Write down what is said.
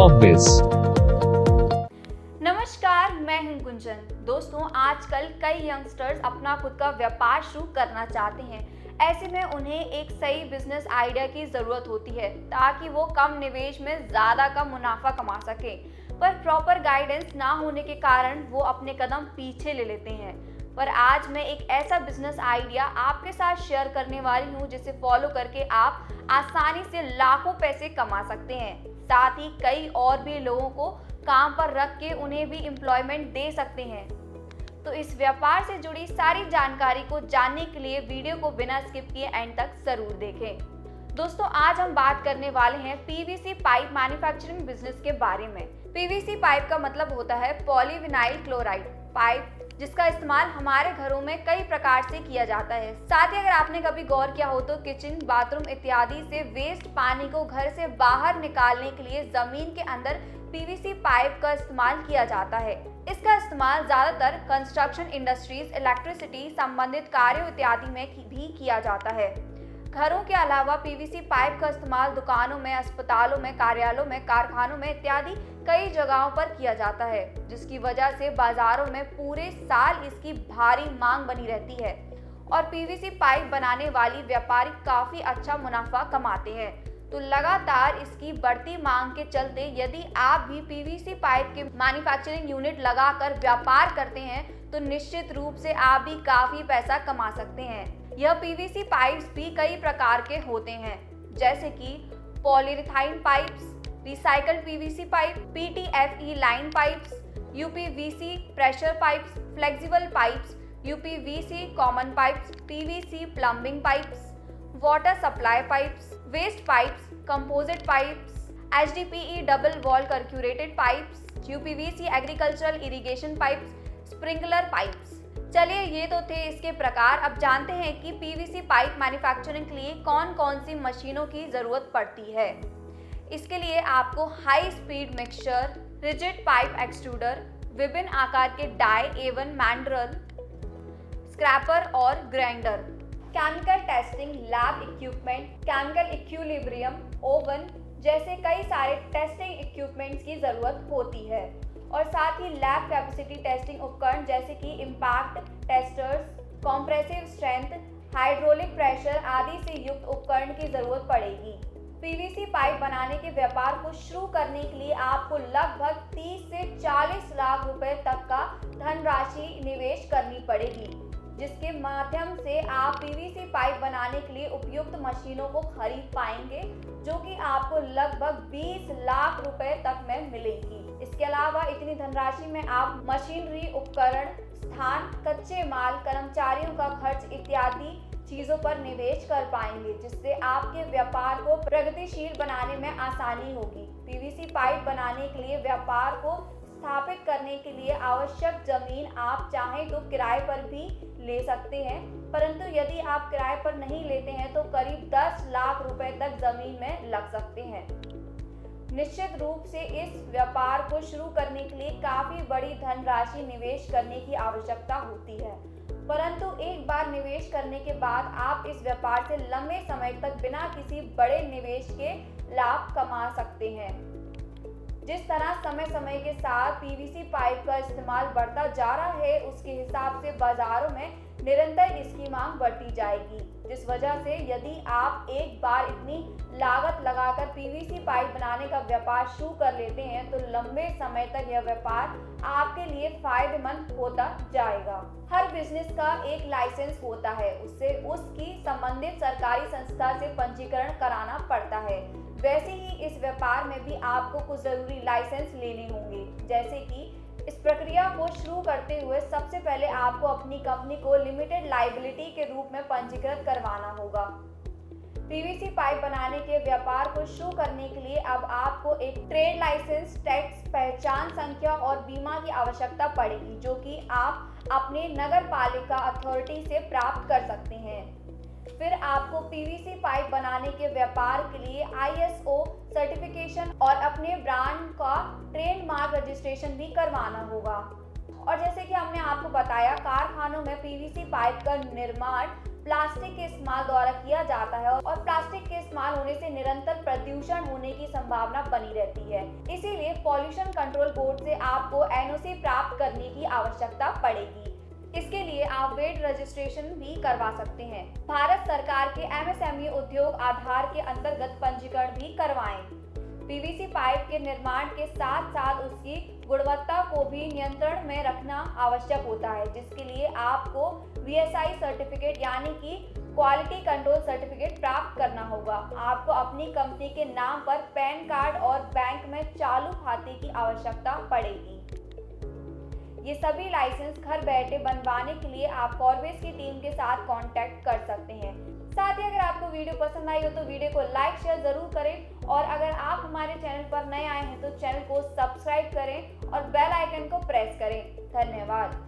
Shopbiz। नमस्कार, मैं हूं गुंजन। दोस्तों, आजकल कई यंगस्टर्स अपना खुद का व्यापार शुरू करना चाहते हैं। ऐसे में उन्हें एक सही बिजनेस आइडिया की ज़रूरत होती है ताकि वो कम निवेश में ज़्यादा का मुनाफा कमा सकें। पर प्रॉपर गाइडेंस ना होने के कारण वो अपने कदम पीछे ले लेते हैं। पर आज मैं एक ऐसा बिजनेस आइडिया आपके साथ शेयर करने वाली हूँ जिसे फॉलो करके आप आसानी से लाखों पैसे कमा सकते हैं। साथ ही कई और भी लोगों को काम पर रख के उन्हें भी एम्प्लॉयमेंट दे सकते हैं। तो इस व्यापार से जुड़ी सारी जानकारी को जानने के लिए वीडियो को बिना स्किप किए एंड तक जरूर देखें। दोस्तों, आज हम बात करने वाले हैं पीवीसी पाइप मैन्युफैक्चरिंग बिजनेस के बारे में। पीवीसी पाइप का मतलब होता है पॉलीविनाइल क्लोराइड पाइप, जिसका इस्तेमाल हमारे घरों में कई प्रकार से किया जाता है। साथ ही अगर आपने कभी गौर किया हो तो किचन, बाथरूम इत्यादि से वेस्ट पानी को घर से बाहर निकालने के लिए जमीन के अंदर पीवीसी पाइप का इस्तेमाल किया जाता है। इसका इस्तेमाल ज्यादातर कंस्ट्रक्शन इंडस्ट्रीज, इलेक्ट्रिसिटी संबंधित कार्यों इत्यादि में भी किया जाता है। घरों के अलावा पीवीसी पाइप का इस्तेमाल दुकानों में, अस्पतालों में, कार्यालयों में, कारखानों में इत्यादि कई जगहों पर किया जाता है, जिसकी वजह से बाजारों में पूरे साल इसकी भारी मांग बनी रहती है और पीवीसी पाइप बनाने वाली व्यापारी काफी अच्छा मुनाफा कमाते हैं। तो लगातार इसकी बढ़ती मांग के चलते यदि आप भी पीवीसी पाइप के मैन्युफैक्चरिंग यूनिट लगाकर व्यापार करते हैं तो निश्चित रूप से आप भी काफी पैसा कमा सकते हैं। यह पीवीसी पाइप्स भी कई प्रकार के होते हैं, जैसे कि polyurethane pipes, recycled PVC pipe, PTFE line pipes, UPVC pressure pipes, flexible pipes, UPVC common pipes, PVC plumbing pipes, water supply pipes, waste pipes, composite pipes, HDPE double wall corrugated pipes, UPVC agricultural irrigation pipes, sprinkler pipes. चलिए, ये तो थे इसके प्रकार। अब जानते हैं कि पीवीसी पाइप मैन्युफैक्चरिंग के लिए कौन कौन सी मशीनों की जरूरत पड़ती है। इसके लिए आपको high speed mixture, rigid pipe extruder, विभिन्न आकार के डाई एवन मैंड्रल, स्क्रैपर और grinder, chemical testing lab equipment, chemical equilibrium, oven जैसे कई सारे टेस्टिंग इक्विपमेंट्स की जरूरत होती है और साथ ही लैब कैपेसिटी टेस्टिंग उपकरण जैसे कि impact testers, compressive strength, hydraulic pressure आदि से युक्त उपकरण की जरूरत पड़ेगी। पीवीसी पाइप बनाने के व्यापार को शुरू करने के लिए आपको लगभग 30 से 40 लाख रुपए तक का धनराशि निवेश करनी पड़ेगी, जिसके माध्यम से आप पीवीसी पाइप बनाने के लिए उपयुक्त मशीनों को खरीद पाएंगे, जो कि आपको लगभग 20 लाख रुपए तक में मिलेगी। इसके अलावा इतनी धनराशि में आप मशीनरी, उपकरण, स्थान, कच्चे माल, कर्मचारियों का खर्च इत्यादि चीजों पर निवेश कर पाएंगे, जिससे आपके व्यापार को प्रगतिशील बनाने में आसानी होगी। पीवीसी पाइप बनाने के लिए व्यापार को स्थापित करने के लिए आवश्यक जमीन आप चाहें तो किराए पर भी ले सकते हैं, परंतु यदि आप किराए पर नहीं लेते हैं तो करीब 10 लाख रुपए तक जमीन में लग सकते हैं। निश्चित रूप से इस व्यापार को शुरू करने के लिए काफी बड़ी धनराशि निवेश करने की आवश्यकता होती है, परंतु एक बार निवेश करने के बाद आप इस व्यापार से लंबे समय तक बिना किसी बड़े निवेश के लाभ कमा सकते हैं। जिस तरह समय समय के साथ पीवीसी पाइप का इस्तेमाल बढ़ता जा रहा है, उसके हिसाब से बाजारों में निरंतर इसकी मांग बढ़ती जाएगी, जिस वजह से यदि आप एक बार इतनी लागत लगाकर पीवीसी पाइप बनाने का व्यापार शुरू कर लेते हैं तो लंबे समय तक यह व्यापार आपके लिए फायदेमंद होता जाएगा। हर बिजनेस का एक लाइसेंस होता है, उससे उसकी संबंधित सरकारी संस्था से पंजीकरण कराना पड़ता है। वैसे ही इस व्यापार में भी आपको कुछ जरूरी लाइसेंस लेने होंगे, जैसे कि इस प्रक्रिया को शुरू करते हुए सबसे पहले आपको अपनी कंपनी को लिमिटेड लायबिलिटी के रूप में पंजीकृत करवाना होगा। पीवीसी पाइप बनाने के व्यापार को शुरू करने के लिए अब आपको एक ट्रेड लाइसेंस, टैक्स, पहचान संख्या और बीमा की आवश्यकता पड़ेगी, जो कि आप अपने नगर पालिका अथॉरिटी से प्राप्त कर सकते हैं। फिर आपको पीवीसी पाइप बनाने के व्यापार के लिए ISO सर्टिफिकेशन और अपने ब्रांड का ट्रेडमार्क रजिस्ट्रेशन भी करवाना होगा। और जैसे कि हमने आपको बताया, कारखानों में पीवीसी पाइप का निर्माण प्लास्टिक के इस्तेमाल द्वारा किया जाता है और प्लास्टिक के इस्तेमाल होने से निरंतर प्रदूषण होने की संभावना बनी रहती है। इसीलिए पॉल्यूशन कंट्रोल बोर्ड से आपको एनओसी प्राप्त करने की आवश्यकता पड़ेगी। इसके लिए आप वेट रजिस्ट्रेशन भी करवा सकते हैं। भारत सरकार के एमएसएमई उद्योग आधार के अंतर्गत पंजीकरण भी करवाएं। पीवीसी पाइप के निर्माण के साथ साथ उसकी गुणवत्ता को भी नियंत्रण में रखना आवश्यक होता है, जिसके लिए आपको वीएसआई सर्टिफिकेट यानी कि क्वालिटी कंट्रोल सर्टिफिकेट प्राप्त करना होगा। आपको अपनी कंपनी के नाम पर पैन कार्ड और बैंक में चालू खाते की आवश्यकता पड़ेगी। ये सभी लाइसेंस घर बैठे बनवाने के लिए आप कॉर्बेस की टीम के साथ कांटेक्ट कर सकते हैं। साथ ही अगर आपको वीडियो पसंद आई हो तो वीडियो को लाइक शेयर जरूर करें और अगर आप हमारे चैनल पर नए आए हैं तो चैनल को सब्सक्राइब करें और बेल आइकन को प्रेस करें। धन्यवाद।